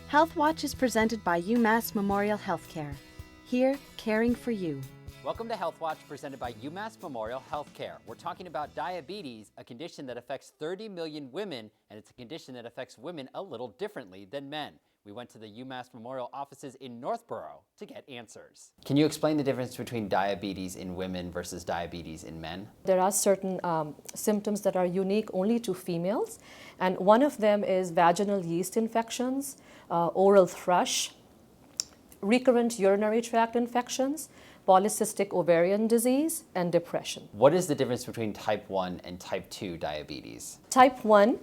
Health Watch is presented by UMass Memorial Healthcare. Here, caring for you. Welcome to Health Watch, presented by UMass Memorial Healthcare. We're talking about diabetes, a condition that affects 30 million women, and it's a condition that affects women a little differently than men. We went to the UMass Memorial offices in Northborough to get answers. Can you explain the difference between diabetes in women versus diabetes in men? There are certain symptoms that are unique only to females, and one of them is vaginal yeast infections, oral thrush, recurrent urinary tract infections, polycystic ovarian disease, and depression. What is the difference between type 1 and type 2 diabetes? Type 1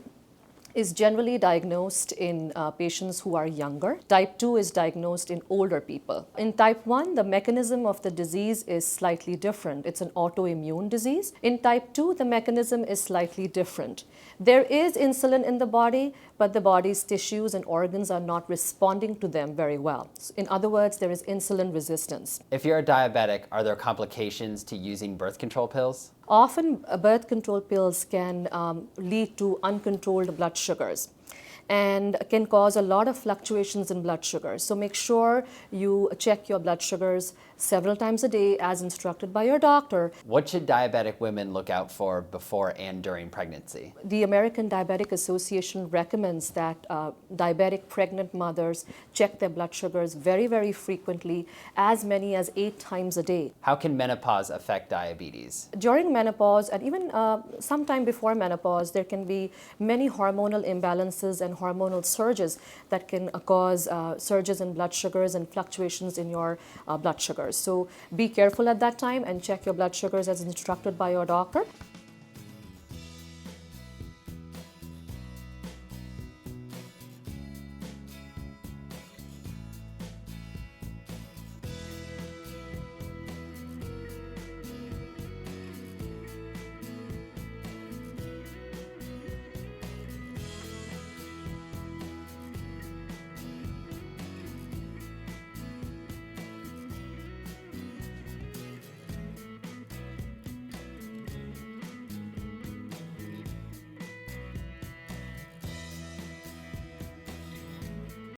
is generally diagnosed in patients who are younger. Type 2 is diagnosed in older people. In type 1, the mechanism of the disease is slightly different. It's an autoimmune disease. In type 2, the mechanism is slightly different. There is insulin in the body, but the body's tissues and organs are not responding to them very well. In other words, there is insulin resistance. If you're a diabetic, are there complications to using birth control pills? Often, birth control pills can lead to uncontrolled blood sugars and can cause a lot of fluctuations in blood sugars. So make sure you check your blood sugars several times a day as instructed by your doctor. What should diabetic women look out for before and during pregnancy? The American Diabetic Association recommends that diabetic pregnant mothers check their blood sugars very, very frequently, as many as 8 times a day. How can menopause affect diabetes? During menopause and even sometime before menopause, there can be many hormonal imbalances and hormonal surges that can cause surges in blood sugars and fluctuations in your blood sugars. So be careful at that time and check your blood sugars as instructed by your doctor.